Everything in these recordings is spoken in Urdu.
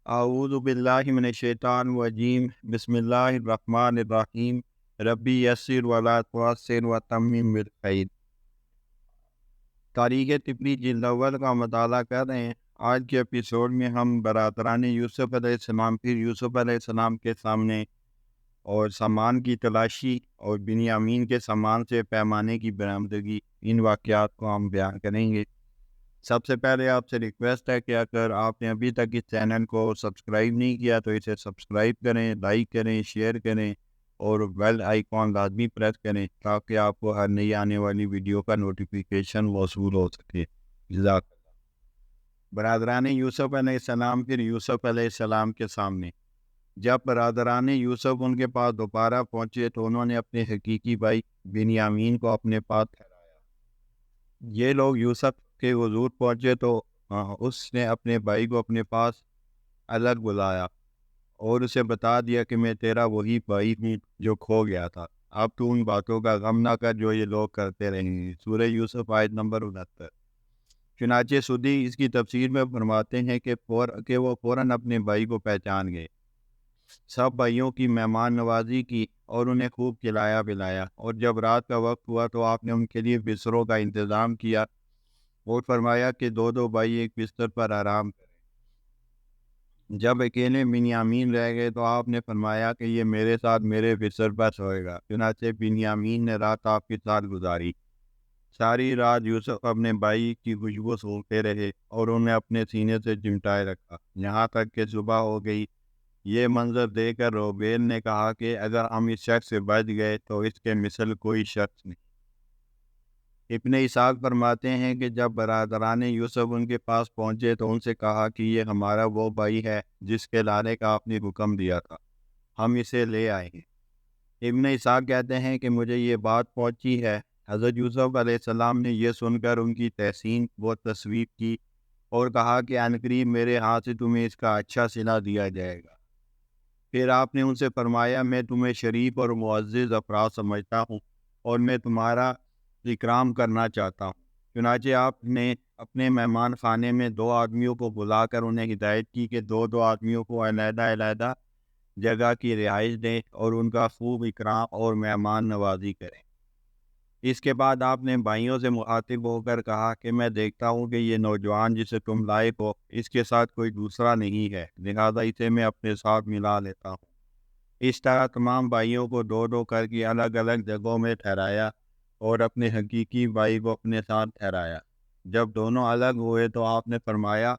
اعوذ باللہ من الشیطان الرجیم بسم اللہ الرحمن الرحیم ربی یسر ولا تعسر وتمم بالخیر۔ تاریخ طبی جلد اول کا مطالعہ کر رہے ہیں۔ آج کے ایپیسوڈ میں ہم برادران یوسف علیہ السلام پھر یوسف علیہ السلام کے سامنے اور سامان کی تلاشی اور بنیامین کے سامان سے پیمانے کی برآمدگی، ان واقعات کو ہم بیان کریں گے۔ سب سے پہلے آپ سے ریکویسٹ ہے کہ اگر آپ نے ابھی تک اس چینل کو سبسکرائب نہیں کیا تو اسے سبسکرائب کریں، لائک کریں، شیئر کریں اور بیل آئیکن لازمی پریس کریں تاکہ آپ کو ہر نئی آنے والی ویڈیو کا نوٹیفیکیشن موصول ہو سکے۔ جزاک اللہ۔ برادران یوسف علیہ السلام پھر یوسف علیہ السلام کے سامنے۔ جب برادران یوسف ان کے پاس دوبارہ پہنچے تو انہوں نے اپنے حقیقی بھائی بنیامین کو اپنے پاس ٹھہرایا۔ یہ لوگ یوسف کے حضور پہنچے تو اس نے اپنے بھائی کو اپنے پاس الگ بلایا اور اسے بتا دیا کہ میں تیرا وہی بھائی ہوں جو کھو گیا تھا۔ اب تو ان باتوں کا غم نہ کر جو یہ لوگ کرتے رہیں گے۔ سورہ یوسف آیت نمبر 69۔ چنانچہ سودی اس کی تفسیر میں فرماتے ہیں کہ وہ فوراً اپنے بھائی کو پہچان گئے، سب بھائیوں کی مہمان نوازی کی اور انہیں خوب کھلایا پلایا، اور جب رات کا وقت ہوا تو آپ نے ان کے لیے بستروں کا انتظام کیا اور فرمایا کہ دو دو بھائی ایک بستر پر آرام کریں۔ جب اکیلے بنیامین رہ گئے تو آپ نے فرمایا کہ یہ میرے ساتھ میرے بستر پر سوئے گا۔ چنانچہ بنیامین نے رات آپ کے ساتھ گزاری۔ ساری رات یوسف اپنے بھائی کی خوشبو سونگتے رہے اور انہیں اپنے سینے سے چمٹائے رکھا، یہاں تک کہ صبح ہو گئی۔ یہ منظر دیکھ کر روبیل نے کہا کہ اگر ہم اس شخص سے بچ گئے تو اس کے مثل کوئی شخص نہیں۔ ابن اسحاق فرماتے ہیں کہ جب برادران یوسف ان کے پاس پہنچے تو ان سے کہا کہ یہ ہمارا وہ بھائی ہے جس کے لانے کا آپ نے حکم دیا تھا، ہم اسے لے آئے ہیں۔ ابن اسحاق کہتے ہیں کہ مجھے یہ بات پہنچی ہے، حضرت یوسف علیہ السلام نے یہ سن کر ان کی تحسین و تصویب کی اور کہا کہ عنقریب میرے ہاتھ سے تمہیں اس کا اچھا صلہ دیا جائے گا۔ پھر آپ نے ان سے فرمایا میں تمہیں شریف اور معزز افراد سمجھتا ہوں اور میں تمہارا اکرام کرنا چاہتا ہوں۔ چنانچہ آپ نے اپنے مہمان خانے میں دو آدمیوں کو بلا کر انہیں ہدایت کی کہ دو دو آدمیوں کو علیحدہ علیحدہ جگہ کی رہائش دیں اور ان کا خوب اکرام اور مہمان نوازی کریں۔ اس کے بعد آپ نے بھائیوں سے مخاطب ہو کر کہا کہ میں دیکھتا ہوں کہ یہ نوجوان جسے تم لائق ہو اس کے ساتھ کوئی دوسرا نہیں ہے، لہذا اسے میں اپنے ساتھ ملا لیتا ہوں۔ اس طرح تمام بھائیوں کو دو دو کر کے الگ الگ جگہوں میں ٹھہرایا اور اپنے حقیقی بھائی کو اپنے ساتھ ٹھہرایا۔ جب دونوں الگ ہوئے تو آپ نے فرمایا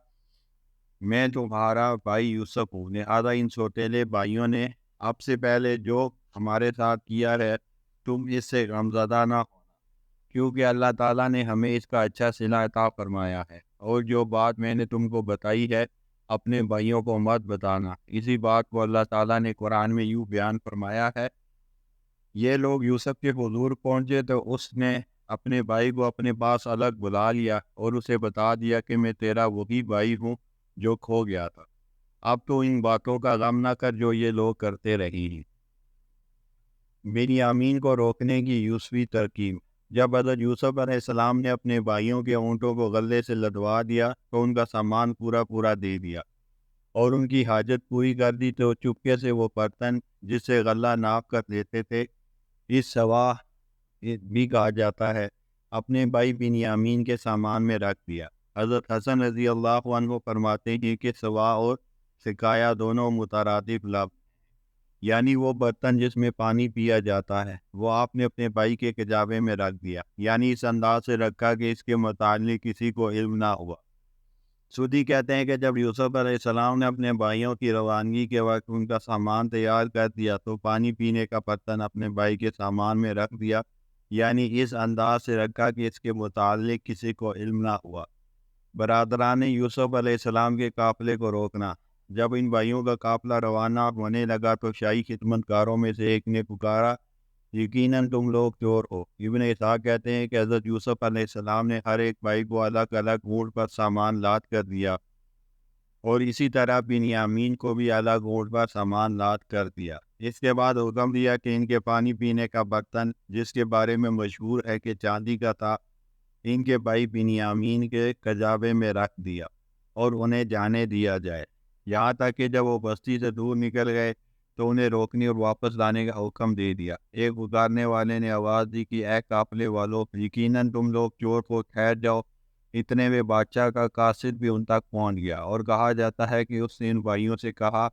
میں تمہارا بھائی یوسف ہوں، لہذا ان سوتیلے بھائیوں نے اب سے پہلے جو ہمارے ساتھ کیا ہے تم اس سے غمزدہ نہ ہونا، کیونکہ اللہ تعالیٰ نے ہمیں اس کا اچھا صلہ عطا فرمایا ہے، اور جو بات میں نے تم کو بتائی ہے اپنے بھائیوں کو مت بتانا۔ اسی بات کو اللہ تعالیٰ نے قرآن میں یوں بیان فرمایا ہے، یہ لوگ یوسف کے حضور پہنچے تو اس نے اپنے بھائی کو اپنے پاس الگ بلا لیا اور اسے بتا دیا کہ میں تیرا وہی بھائی ہوں جو کھو گیا تھا۔ اب تو ان باتوں کا غم نہ کر جو یہ لوگ کرتے رہے ہیں۔ بنیامین کو روکنے کی یوسفی ترکیب۔ جب حضرت یوسف علیہ السلام نے اپنے بھائیوں کے اونٹوں کو غلے سے لدوا دیا تو ان کا سامان پورا دے دیا اور ان کی حاجت پوری کر دی تو چپکے سے وہ برتن جس سے غلہ ناپ کر دیتے تھے، اس سوا بھی کہا جاتا ہے، اپنے بھائی بنیامین کے سامان میں رکھ دیا۔ حضرت حسن رضی اللہ عنہ فرماتے ہیں کہ سوا اور سکایا دونوں مترادف لفظ، یعنی وہ برتن جس میں پانی پیا جاتا ہے وہ آپ نے اپنے بھائی کے کجاوے میں رکھ دیا، یعنی اس انداز سے رکھا کہ اس کے متعلق کسی کو علم نہ ہوا۔ سودی کہتے ہیں کہ جب یوسف علیہ السلام نے اپنے بھائیوں کی روانگی کے وقت ان کا سامان تیار کر دیا تو پانی پینے کا برتن اپنے بھائی کے سامان میں رکھ دیا، یعنی اس انداز سے رکھا کہ اس کے متعلق کسی کو علم نہ ہوا۔ برادران یوسف علیہ السلام کے قافلے کو روکنا۔ جب ان بھائیوں کا قافلہ روانہ ہونے لگا تو شاہی خدمت کاروں میں سے ایک نے پکارا یقیناً تم لوگ چور ہو۔ ابن اسحاق کہتے ہیں کہ حضرت یوسف علیہ السلام نے ہر ایک بھائی کو الگ الگ اونٹ پر سامان لاد کر دیا اور اسی طرح بنیامین کو بھی الگ اونٹ پر سامان لاد کر دیا۔ اس کے بعد حکم دیا کہ ان کے پانی پینے کا برتن جس کے بارے میں مشہور ہے کہ چاندی کا تھا، ان کے بھائی بنیامین کے کجاوے میں رکھ دیا اور انہیں جانے دیا جائے۔ یہاں تک کہ جب وہ بستی سے دور نکل گئے تو انہیں روکنے اور واپس لانے کا حکم دے دیا۔ ایک پکارنے والے نے آواز دی کہ اے قافلے والو، یقیناً تم لوگ چور کو ٹھہر جاؤ۔ اتنے میں بادشاہ کا قاصد بھی ان تک پہنچ گیا، اور کہا جاتا ہے کہ اس نے ان بھائیوں سے کہا،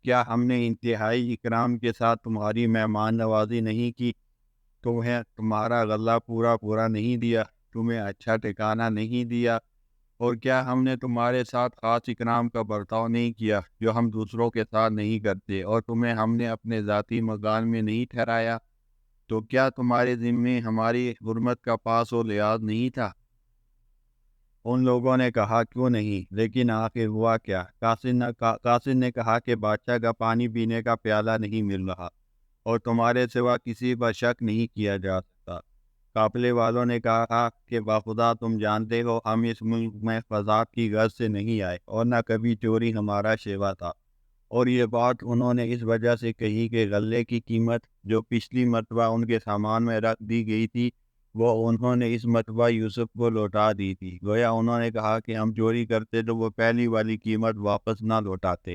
کیا ہم نے انتہائی اکرام کے ساتھ تمہاری مہمان نوازی نہیں کی؟ تمہیں تمہارا غلہ پورا نہیں دیا؟ تمہیں اچھا ٹھکانہ نہیں دیا؟ اور کیا ہم نے تمہارے ساتھ خاص اکرام کا برتاؤ نہیں کیا جو ہم دوسروں کے ساتھ نہیں کرتے؟ اور تمہیں ہم نے اپنے ذاتی مکان میں نہیں ٹھہرایا؟ تو کیا تمہارے ذمے ہماری حرمت کا پاس و لحاظ نہیں تھا؟ ان لوگوں نے کہا، کیوں نہیں، لیکن آخر ہوا کیا؟ قاصد نے کہا کہ بادشاہ کا پانی پینے کا پیالہ نہیں مل رہا، اور تمہارے سوا کسی پر شک نہیں کیا جا سکتا۔ قافلے والوں نے کہا کہ باخدا تم جانتے ہو ہم اس ملک میں فساد کی غرض سے نہیں آئے، اور نہ کبھی چوری ہمارا شیوا تھا۔ اور یہ بات انہوں نے اس وجہ سے کہی کہ غلے کی قیمت جو پچھلی مرتبہ ان کے سامان میں رکھ دی گئی تھی وہ انہوں نے اس مرتبہ یوسف کو لوٹا دی تھی۔ گویا انہوں نے کہا کہ ہم چوری کرتے تو وہ پہلی والی قیمت واپس نہ لوٹاتے۔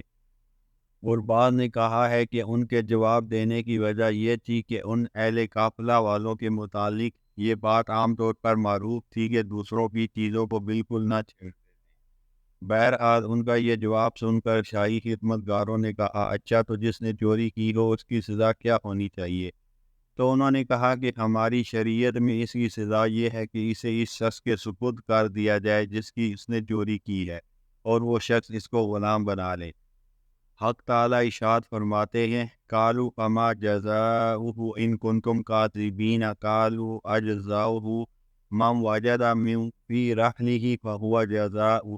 اور بعض نے کہا ہے کہ ان کے جواب دینے کی وجہ یہ تھی کہ ان اہل قافلہ والوں کے متعلق یہ بات عام طور پر معروف تھی کہ دوسروں کی چیزوں کو بالکل نہ چھیڑتے۔ بہرحال ان کا یہ جواب سن کر شاہی خدمت گاروں نے کہا، اچھا تو جس نے چوری کی ہو اس کی سزا کیا ہونی چاہیے؟ تو انہوں نے کہا کہ ہماری شریعت میں اس کی سزا یہ ہے کہ اسے اس شخص کے سپرد کر دیا جائے جس کی اس نے چوری کی ہے، اور وہ شخص اس کو غلام بنا لے۔ حق تعالیٰ ارشاد فرماتے ہیں، قالوا فما جزاؤہ ان کنتم کاذبین قالوا اجزاؤہ من وجد من فی رحلہ فہو جزاؤہ۔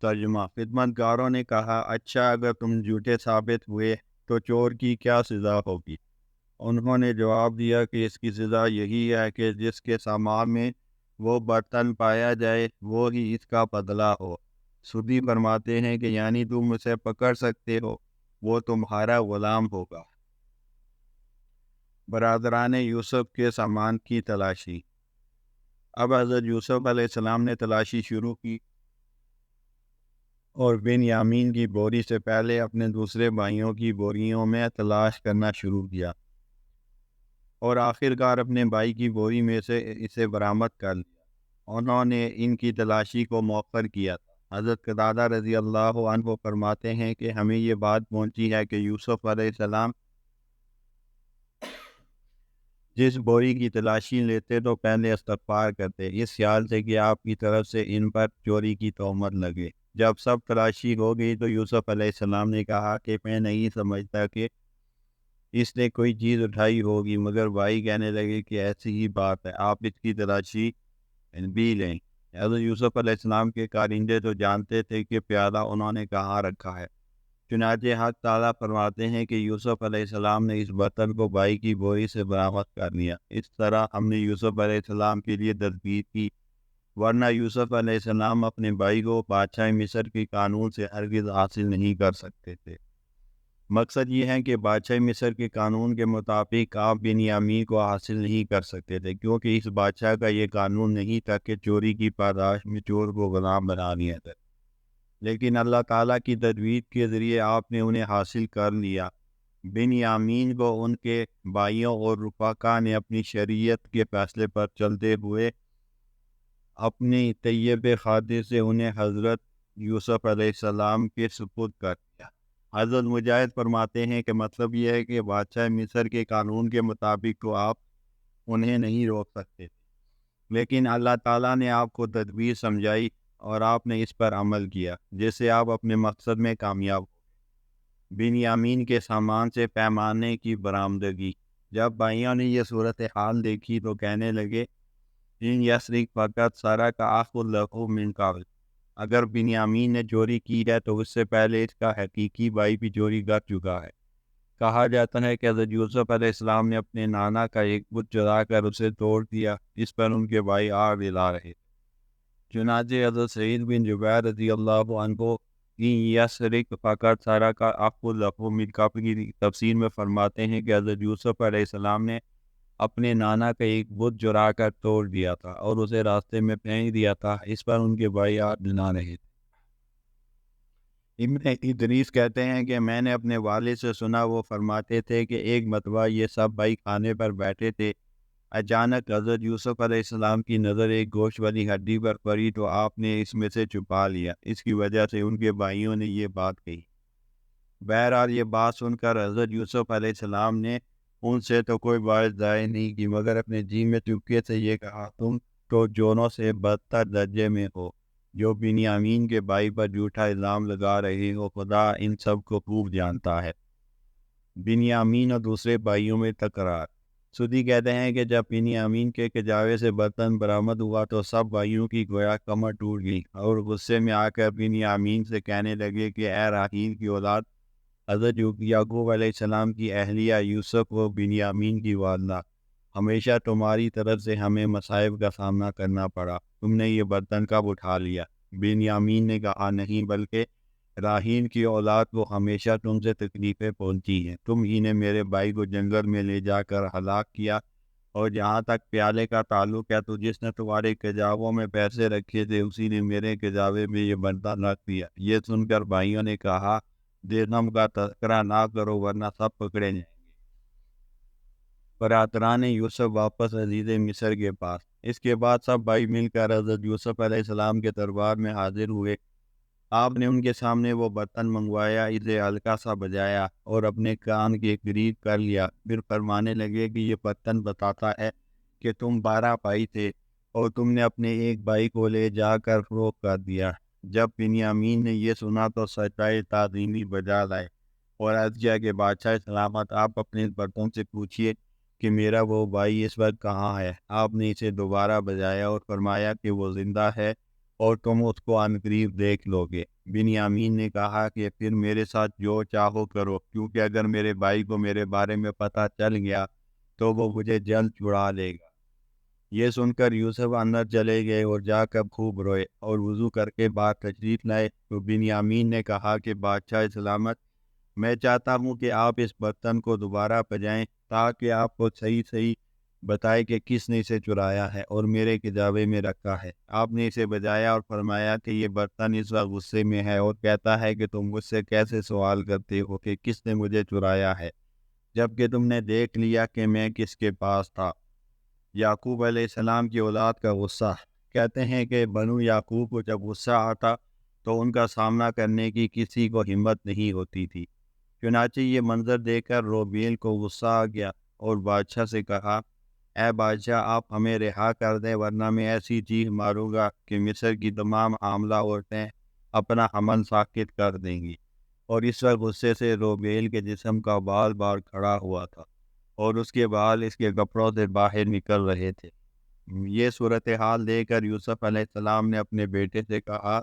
ترجمہ، خدمت گاروں نے کہا، اچھا اگر تم جھوٹے ثابت ہوئے تو چور کی کیا سزا ہوگی؟ انہوں نے جواب دیا کہ اس کی سزا یہی ہے کہ جس کے سامان میں وہ برتن پایا جائے وہ ہی اس کا بدلہ ہو۔ سودی فرماتے ہیں کہ یعنی تم اسے پکڑ سکتے ہو، وہ تمہارا غلام ہوگا۔ برادران یوسف کے سامان کی تلاشی۔ اب حضرت یوسف علیہ السلام نے تلاشی شروع کی اور بن یامین کی بوری سے پہلے اپنے دوسرے بھائیوں کی بوریوں میں تلاش کرنا شروع کیا، اور آخر کار اپنے بھائی کی بوری میں سے اسے برآمد کر لیا۔ انہوں نے ان کی تلاشی کو مؤخر کیا تھا۔ حضرت قتادہ رضی اللہ عنہ فرماتے ہیں کہ ہمیں یہ بات پہنچی ہے کہ یوسف علیہ السلام جس بوری کی تلاشی لیتے تو پہلے استغفار کرتے، اس خیال سے کہ آپ کی طرف سے ان پر چوری کی تہمت لگے۔ جب سب تلاشی ہو گئی تو یوسف علیہ السلام نے کہا کہ میں نہیں سمجھتا کہ اس نے کوئی چیز اٹھائی ہوگی، مگر بھائی کہنے لگے کہ ایسی ہی بات ہے، آپ اس کی تلاشی بھی لیں۔ حضرت یوسف علیہ السلام کے کارندے تو جانتے تھے کہ پیالہ انہوں نے کہاں رکھا ہے، چنانچہ حق تعالیٰ فرماتے ہیں کہ یوسف علیہ السلام نے اس برتن کو بھائی کی بوری سے برآمد کر لیا۔ اس طرح ہم نے یوسف علیہ السلام کے لیے تدبیر کی، ورنہ یوسف علیہ السلام اپنے بھائی کو بادشاہ مصر کے قانون سے ہرگز حاصل نہیں کر سکتے تھے۔ مقصد یہ ہے کہ بادشاہ مصر کے قانون کے مطابق آپ بن یامین کو حاصل نہیں کر سکتے تھے، کیونکہ اس بادشاہ کا یہ قانون نہیں تھا کہ چوری کی پاداش میں چور کو غلام بنا لیا جائے، لیکن اللہ تعالیٰ کی تدبیر کے ذریعے آپ نے انہیں حاصل کر لیا۔ بن یامین کو ان کے بھائیوں اور رفقا نے اپنی شریعت کے فیصلے پر چلتے ہوئے اپنی طیب خاطر سے انہیں حضرت یوسف علیہ السلام کے سپرد کر دیا۔ حضرت مجاہد فرماتے ہیں کہ مطلب یہ ہے کہ بادشاہ مصر کے قانون کے مطابق تو آپ انہیں نہیں روک سکتے تھے، لیکن اللہ تعالیٰ نے آپ کو تدبیر سمجھائی اور آپ نے اس پر عمل کیا، جس سے آپ اپنے مقصد میں کامیاب ہو۔ بن یامین کے سامان سے پیمانے کی برآمدگی۔ جب بھائیوں نے یہ صورتحال دیکھی تو کہنے لگے، ان یسرق فقط سرق اخ له من قبل، اگر بن یامین نے چوری کی ہے تو اس سے پہلے اس کا حقیقی بھائی بھی چوری کر چکا ہے۔ کہا جاتا ہے کہ حضرت یوسف علیہ السلام نے اپنے نانا کا ایک بت چرا کر اسے توڑ دیا، اس پر ان کے بھائی آگ جلا رہے۔ چنانچہ حضرت سعید بن جبیر رضی اللہ عنہ ان یسرق فقط سرق اخ له من قبل کی تفسیر میں فرماتے ہیں کہ حضرت یوسف علیہ السلام نے اپنے نانا کا ایک بت چرا کر توڑ دیا تھا اور اسے راستے میں پھینک دیا تھا، اس پر ان کے بھائی آگ جلا رہے تھے۔ ابن ادریس کہتے ہیں کہ میں نے اپنے والد سے سنا، وہ فرماتے تھے کہ ایک مرتبہ یہ سب بھائی کھانے پر بیٹھے تھے، اچانک حضرت یوسف علیہ السلام کی نظر ایک گوشت والی ہڈی پر پڑی تو آپ نے اس میں سے چھپا لیا، اس کی وجہ سے ان کے بھائیوں نے یہ بات کہی۔ بہرحال یہ بات سن کر حضرت یوسف علیہ السلام نے ان سے تو کوئی بات ظاہر نہیں کی، مگر اپنے جی میں چپکے سے یہ کہا، تم تو جونوں سے بدتر درجے میں ہو، جو بنیامین کے بھائی پر جھوٹا الزام لگا رہے ہو، خدا ان سب کو خوب جانتا ہے۔ بنیامین اور دوسرے بھائیوں میں تکرار۔ سودی کہتے ہیں کہ جب بنیامین کے کجاوے سے برتن برآمد ہوا تو سب بھائیوں کی گویا کمر ٹوٹ گئی، اور غصے میں آ کر بنیامین سے کہنے لگے کہ اے راحیل کی اولاد، حضرت یعقوب علیہ السلام کی اہلیہ یوسف و بنیامین کی والدہ، ہمیشہ تمہاری طرف سے ہمیں مصائب کا سامنا کرنا پڑا، تم نے یہ برتن کب اٹھا لیا؟ بنیامین نے کہا، نہیں بلکہ راحیل کی اولاد کو ہمیشہ تم سے تکلیفیں پہنچی ہیں، تم ہی نے میرے بھائی کو جنگل میں لے جا کر ہلاک کیا، اور جہاں تک پیالے کا تعلق ہے تو جس نے تمہارے کجاووں میں پیسے رکھے تھے اسی نے میرے کجاوے میں یہ برتن رکھ دیا۔ یہ سن کر بھائیوں نے کہا، درہم کا تذکرہ نہ کرو ورنہ سب پکڑے جائیں گے۔ برادران یوسف واپس عزیز مصر کے پاس۔ اس کے بعد سب بھائی مل کر حضرت یوسف علیہ السلام کے دربار میں حاضر ہوئے۔ آپ نے ان کے سامنے وہ برتن منگوایا، اسے ہلکا سا بجایا اور اپنے کان کے قریب کر لیا، پھر فرمانے لگے کہ یہ برتن بتاتا ہے کہ تم 12 بھائی تھے اور تم نے اپنے ایک بھائی کو لے جا کر فروخت کر دیا۔ جب بنیامین نے یہ سنا تو سجدہ تعظیمی بجا لائے اور عرض کیا کہ بادشاہ سلامت، آپ اپنے برتن سے پوچھیے کہ میرا وہ بھائی اس وقت کہاں ہے۔ آپ نے اسے دوبارہ بجایا اور فرمایا کہ وہ زندہ ہے اور تم اس کو عنقریب دیکھ لو گے۔ بنیامین نے کہا کہ پھر میرے ساتھ جو چاہو کرو، کیونکہ اگر میرے بھائی کو میرے بارے میں پتہ چل گیا تو وہ مجھے جلد چھڑا لے گا۔ یہ سن کر یوسف اندر چلے گئے اور جا کر خوب روئے اور وضو کر کے باہر تشریف لائے تو بنیامین نے کہا کہ بادشاہ سلامت، میں چاہتا ہوں کہ آپ اس برتن کو دوبارہ بجائیں تاکہ آپ کو صحیح بتائے کہ کس نے اسے چرایا ہے اور میرے کجاوے میں رکھا ہے۔ آپ نے اسے بجایا اور فرمایا کہ یہ برتن اس وقت غصے میں ہے اور کہتا ہے کہ تم مجھ سے کیسے سوال کرتے ہو کہ کس نے مجھے چرایا ہے، جبکہ تم نے دیکھ لیا کہ میں کس کے پاس تھا۔ یعقوب علیہ السلام کی اولاد کا غصہ۔ کہتے ہیں کہ بنو یعقوب کو جب غصہ آتا تو ان کا سامنا کرنے کی کسی کو ہمت نہیں ہوتی تھی۔ چنانچہ یہ منظر دیکھ کر روبیل کو غصہ آ گیا اور بادشاہ سے کہا، اے بادشاہ، آپ ہمیں رہا کر دیں ورنہ میں ایسی چیخ ماروں گا کہ مصر کی تمام حاملہ عورتیں اپنا حمل ساکت کر دیں گی۔ اور اس وقت غصے سے روبیل کے جسم کا بال بال کھڑا ہوا تھا اور اس کے بال اس کے کپڑوں سے باہر نکل رہے تھے۔ یہ صورتحال دیکھ کر یوسف علیہ السلام نے اپنے بیٹے سے کہا،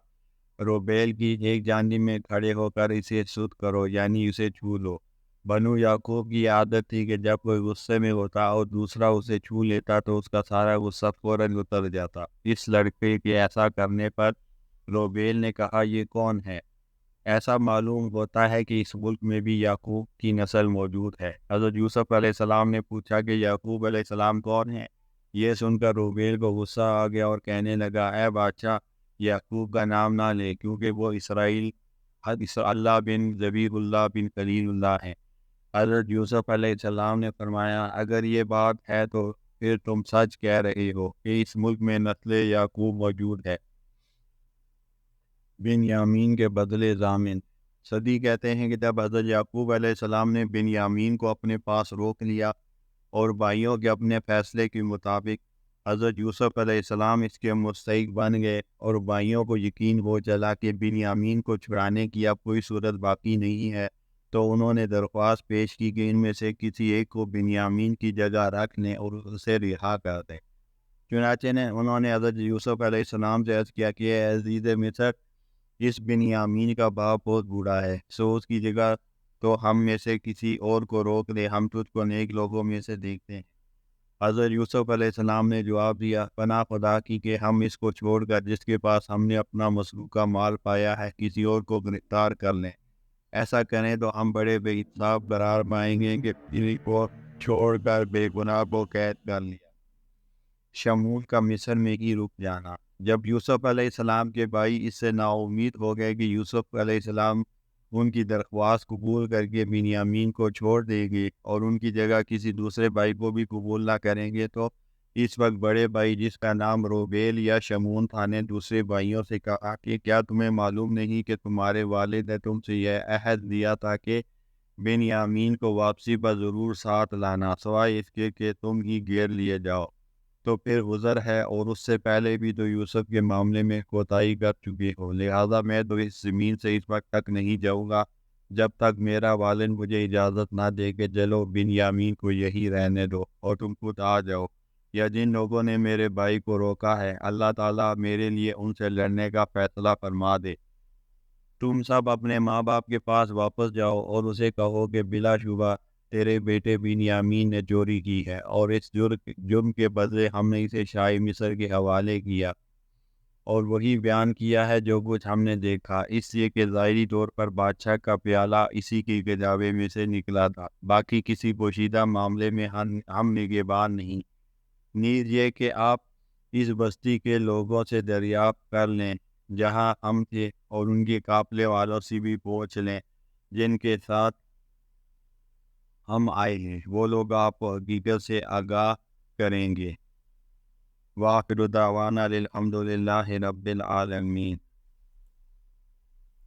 روبیل کی ایک جانب میں کھڑے ہو کر اسے سود کرو، یعنی اسے چھو لو۔ بنو یعقوب کی عادت تھی کہ جب کوئی غصے میں ہوتا اور دوسرا اسے چھو لیتا تو اس کا سارا غصہ فوراً اتر جاتا۔ اس لڑکے کے ایسا کرنے پر روبیل نے کہا، یہ کون ہے؟ ایسا معلوم ہوتا ہے کہ اس ملک میں بھی یعقوب کی نسل موجود ہے۔ حضرت یوسف علیہ السلام نے پوچھا کہ یعقوب علیہ السلام کون ہے؟ یہ سن کر روبیل کو غصہ آ گیا اور کہنے لگا، اے بادشاہ، یعقوب کا نام نہ لے، کیونکہ وہ اسرائیل اللہ بن ذبیح اللہ بن خلیل اللہ ہیں۔ حضرت یوسف علیہ السلام نے فرمایا، اگر یہ بات ہے تو پھر تم سچ کہہ رہے ہو کہ اس ملک میں نسل یعقوب موجود ہے۔ بنیامین کے بدلے ضامن۔ صدی کہتے ہیں کہ جب حضرت یعقوب علیہ السلام نے بنیامین کو اپنے پاس روک لیا اور بھائیوں کے اپنے فیصلے کے مطابق حضرت یوسف علیہ السلام اس کے مستحق بن گئے اور بھائیوں کو یقین ہو چلا کہ بنیامین کو چھڑانے کی اب کوئی صورت باقی نہیں ہے، تو انہوں نے درخواست پیش کی کہ ان میں سے کسی ایک کو بنیامین کی جگہ رکھ لیں اور اسے رہا کر دیں۔ چنانچہ انہوں نے حضرت یوسف علیہ السلام سے عرض کیا کہ اے عزیز مصر، اس بنیامین کا باپ بہت بوڑھا ہے، سو اس کی جگہ تو ہم میں سے کسی اور کو روک لے، ہم تجھ کو نیک لوگوں میں سے دیکھتے ہیں۔ حضرت یوسف علیہ السلام نے جواب دیا، پناہ خدا کی کہ ہم اس کو چھوڑ کر جس کے پاس ہم نے اپنا مسروقہ مال پایا ہے کسی اور کو گرفتار کر لیں۔ ایسا کریں تو ہم بڑے بے انصاف قرار پائیں گے کہ انہیں کو چھوڑ کر بے گناہ کو قید کر لیا۔ شمول کا مصر میں ہی رک جانا۔ جب یوسف علیہ السلام کے بھائی اس سے نا امید ہو گئے کہ یوسف علیہ السلام ان کی درخواست قبول کر کے بنیامین کو چھوڑ دے گے اور ان کی جگہ کسی دوسرے بھائی کو بھی قبول نہ کریں گے، تو اس وقت بڑے بھائی جس کا نام روبیل یا شمون تھا نے دوسرے بھائیوں سے کہا کہ کیا تمہیں معلوم نہیں کہ تمہارے والد نے تم سے یہ عہد لیا تھا کہ بنیامین کو واپسی پر ضرور ساتھ لانا، سوائے اس کے کہ تم ہی گیر لیے جاؤ۔ تو پھر عذر ہے، اور اس سے پہلے بھی تو یوسف کے معاملے میں کوتاہی کر چکے ہو، لہذا میں تو اس زمین سے اس وقت تک نہیں جاؤں گا جب تک میرا والد مجھے اجازت نہ دے کہ چلو بنیامین کو یہی رہنے دو اور تم خود آ جاؤ، یا جن لوگوں نے میرے بھائی کو روکا ہے اللہ تعالیٰ میرے لیے ان سے لڑنے کا فیصلہ فرما دے۔ تم سب اپنے ماں باپ کے پاس واپس جاؤ اور اسے کہو کہ بلا شبہ تیرے بیٹے بنیامین نے چوری کی ہے، اور اس جرم کے بدلے ہم نے اسے شاہ مصر کے حوالے کیا، اور وہی بیان کیا ہے جو کچھ ہم نے دیکھا، اس لیے کہ ظاہری طور پر بادشاہ کا پیالہ اسی کی گداوے میں سے نکلا تھا، باقی کسی پوشیدہ معاملے میں ہم نگہبان نہیں۔ نیز یہ کہ آپ اس بستی کے لوگوں سے دریافت کر لیں جہاں ہم تھے، اور ان کے قافلے والوں سے بھی پوچھ لیں جن کے ساتھ ہم آئے ہیں، وہ لوگ آپ کو حقیقت سے آگاہ کریں گے۔ وآخر دعوانا الحمد للہ رب العالمین۔